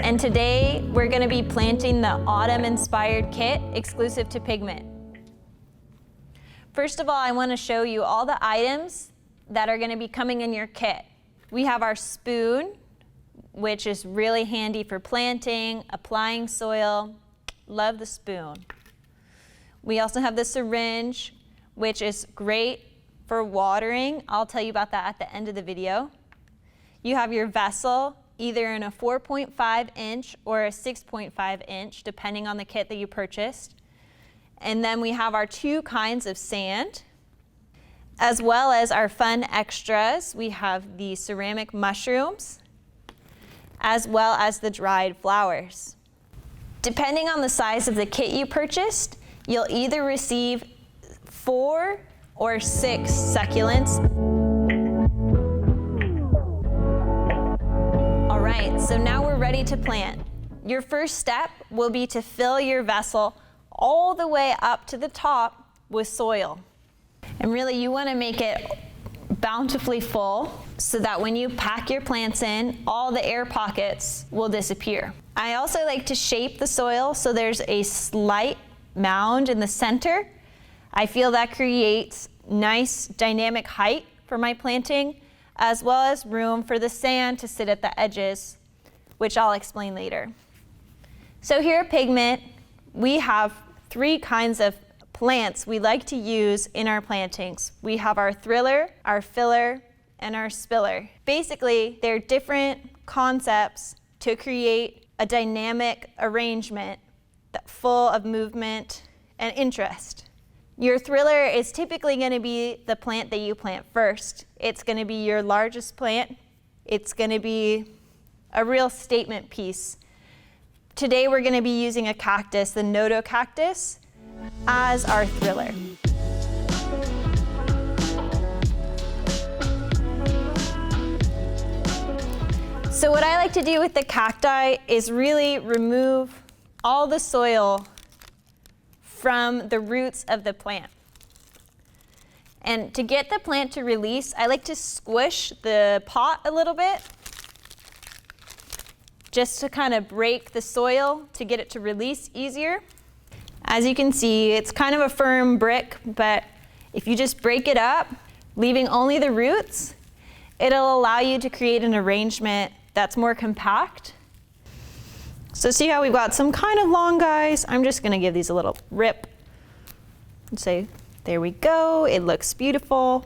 and today we're going to be planting the autumn-inspired kit exclusive to Pigment. First of all, I want to show you all the items that are going to be coming in your kit. We have our spoon, which is really handy for planting, applying soil. Love the spoon. We also have the syringe, which is great for watering. I'll tell you about that at the end of the video. You have your vessel, either in a 4.5 inch or a 6.5 inch, depending on the kit that you purchased. And then we have our two kinds of sand, as well as our fun extras. We have the ceramic mushrooms, as well as the dried flowers. Depending on the size of the kit you purchased, you'll either receive 4 or 6 succulents. All right, so now we're ready to plant. Your first step will be to fill your vessel all the way up to the top with soil. And really, you want to make it bountifully full so that when you pack your plants in, all the air pockets will disappear. I also like to shape the soil so there's a slight mound in the center. I feel that creates nice dynamic height for my planting, as well as room for the sand to sit at the edges, which I'll explain later. So here at Pigment, we have 3 kinds of plants we like to use in our plantings. We have our thriller, our filler, and our spiller. Basically, they're different concepts to create a dynamic arrangement that's full of movement and interest. Your thriller is typically going to be the plant that you plant first. It's going to be your largest plant. It's going to be a real statement piece. Today we're going to be using a cactus, the Nodo cactus, as our thriller. So what I like to do with the cacti is really remove all the soil from the roots of the plant. And to get the plant to release, I like to squish the pot a little bit, just to kind of break the soil to get it to release easier. As you can see, it's kind of a firm brick, but if you just break it up, leaving only the roots, it'll allow you to create an arrangement that's more compact. So see how we've got some kind of long guys? I'm just gonna give these a little rip and say, there we go, it looks beautiful.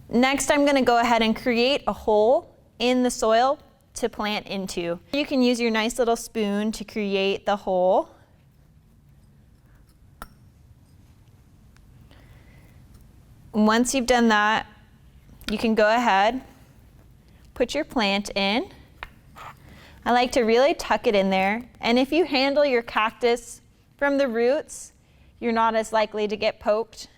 Next, I'm gonna go ahead and create a hole in the soil to plant into. You can use your nice little spoon to create the hole. Once you've done that, you can go ahead, put your plant in. I like to really tuck it in there, and if you handle your cactus from the roots, you're not as likely to get poked.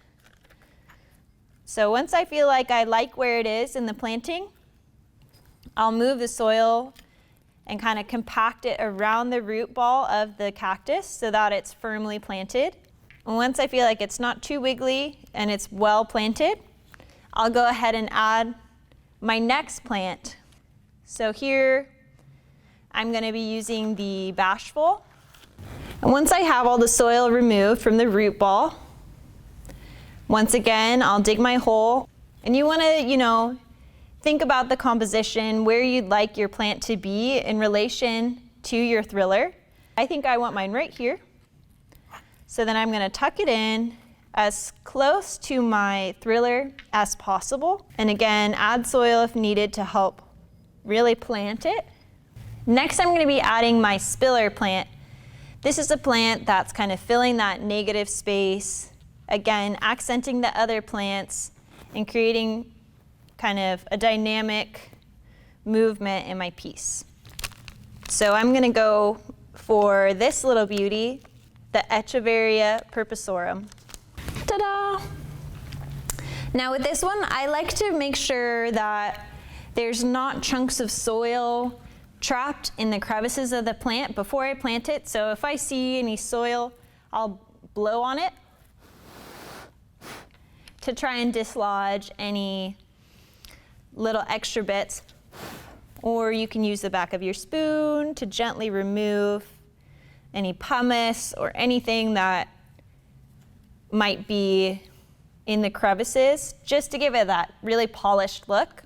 So once I feel like I like where it is in the planting, I'll move the soil and kind of compact it around the root ball of the cactus so that it's firmly planted. And once I feel like it's not too wiggly and it's well planted, I'll go ahead and add my next plant. So here, I'm going to be using the Bashful. And once I have all the soil removed from the root ball, once again, I'll dig my hole. And you want to, think about the composition, where you'd like your plant to be in relation to your thriller. I think I want mine right here. So then I'm going to tuck it in as close to my thriller as possible. And again, add soil if needed to help really plant it. Next, I'm going to be adding my spiller plant. This is a plant that's kind of filling that negative space, again, accenting the other plants and creating kind of a dynamic movement in my piece. So I'm going to go for this little beauty, the Echeveria purpusorum. Ta-da! Now with this one, I like to make sure that there's not chunks of soil trapped in the crevices of the plant before I plant it. So if I see any soil, I'll blow on it to try and dislodge any little extra bits or you can use the back of your spoon to gently remove any pumice or anything that might be in the crevices, just to give it that really polished look.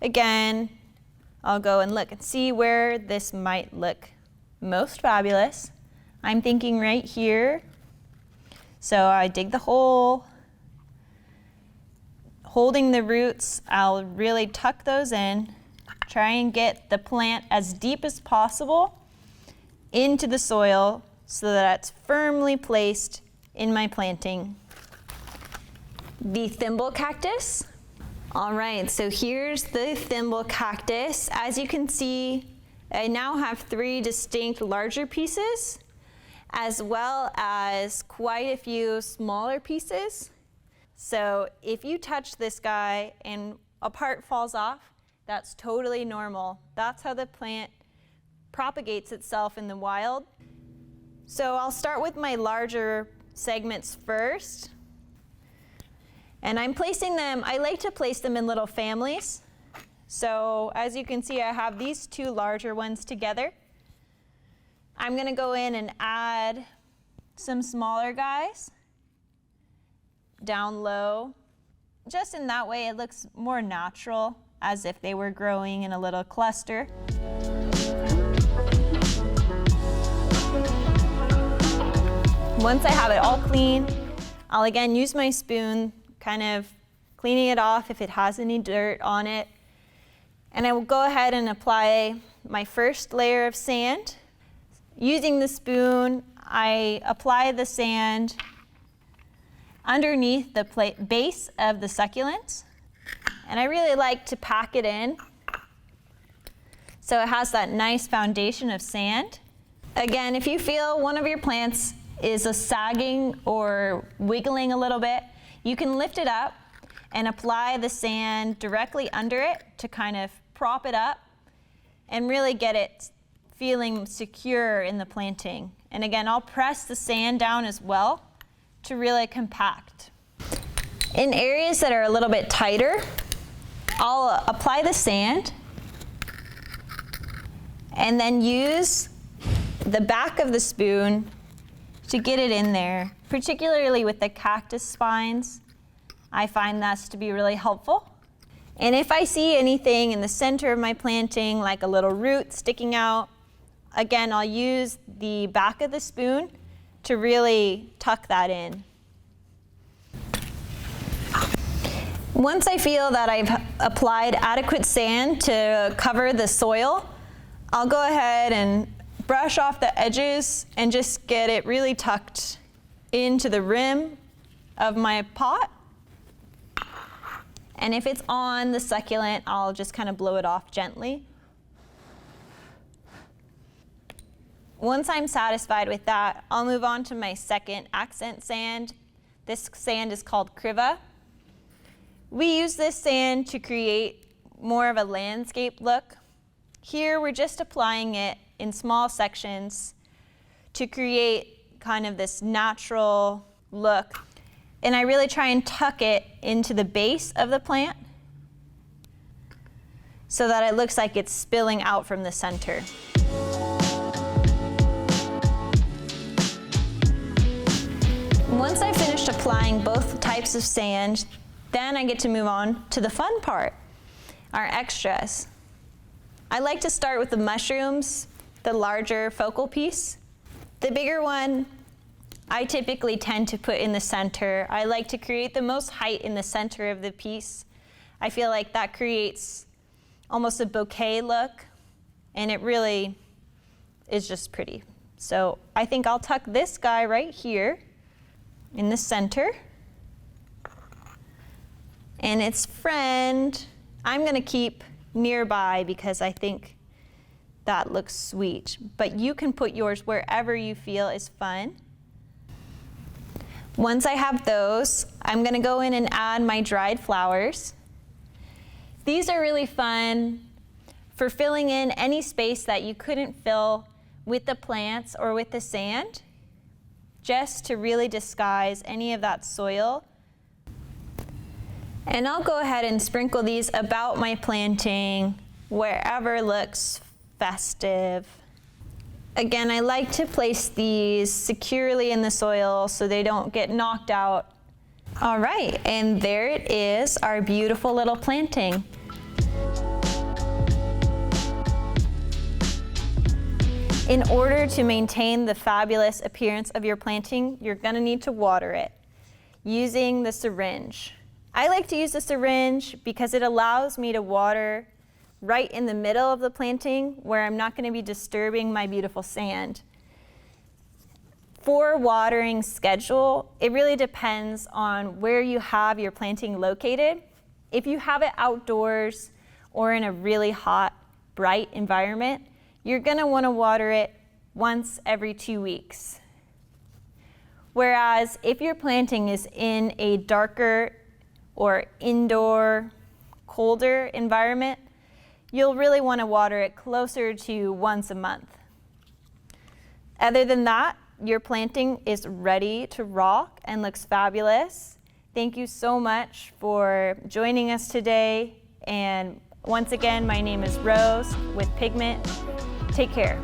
Again, I'll go and look and see where this might look most fabulous. I'm thinking right here. So I dig the hole, holding the roots, I'll really tuck those in, try and get the plant as deep as possible into the soil so that it's firmly placed in my planting. The thimble cactus. All right, so here's the thimble cactus. As you can see, I now have 3 distinct larger pieces, as well as quite a few smaller pieces. So if you touch this guy and a part falls off, that's totally normal. That's how the plant propagates itself in the wild. So I'll start with my larger segments first. And I'm placing them, I like to place them in little families. So as you can see, I have these 2 larger ones together. I'm gonna go in and add some smaller guys down low. Just in that way, it looks more natural, as if they were growing in a little cluster. Once I have it all clean, I'll again use my spoon, kind of cleaning it off if it has any dirt on it. And I will go ahead and apply my first layer of sand. Using the spoon, I apply the sand underneath the base of the succulents. And I really like to pack it in so it has that nice foundation of sand. Again, if you feel one of your plants is sagging or wiggling a little bit, you can lift it up and apply the sand directly under it to kind of prop it up and really get it feeling secure in the planting. And again, I'll press the sand down as well to really compact. In areas that are a little bit tighter, I'll apply the sand and then use the back of the spoon to get it in there, particularly with the cactus spines. I find that's to be really helpful. And if I see anything in the center of my planting, like a little root sticking out, again, I'll use the back of the spoon to really tuck that in. Once I feel that I've applied adequate sand to cover the soil, I'll go ahead and brush off the edges and just get it really tucked into the rim of my pot. And if it's on the succulent, I'll just kind of blow it off gently. Once I'm satisfied with that, I'll move on to my second accent sand. This sand is called Kriva. We use this sand to create more of a landscape look. Here we're just applying it in small sections to create kind of this natural look. And I really try and tuck it into the base of the plant so that it looks like it's spilling out from the center. Once I've finished applying both types of sand, then I get to move on to the fun part, our extras. I like to start with the mushrooms, the larger focal piece. The bigger one, I typically tend to put in the center. I like to create the most height in the center of the piece. I feel like that creates almost a bouquet look, and it really is just pretty. So I think I'll tuck this guy right here in the center. And its friend, I'm gonna keep nearby because I think that looks sweet. But you can put yours wherever you feel is fun. Once I have those, I'm gonna go in and add my dried flowers. These are really fun for filling in any space that you couldn't fill with the plants or with the sand, just to really disguise any of that soil. And I'll go ahead and sprinkle these about my planting wherever looks festive. Again, I like to place these securely in the soil so they don't get knocked out. All right, and there it is, our beautiful little planting. In order to maintain the fabulous appearance of your planting, you're gonna need to water it using the syringe. I like to use the syringe because it allows me to water right in the middle of the planting where I'm not gonna be disturbing my beautiful sand. For watering schedule, it really depends on where you have your planting located. If you have it outdoors or in a really hot, bright environment, you're gonna wanna water it once every 2 weeks. Whereas if your planting is in a darker or indoor, colder environment, you'll really wanna water it closer to once a month. Other than that, your planting is ready to rock and looks fabulous. Thank you so much for joining us today. And once again, my name is Rose with Pigment. Take care.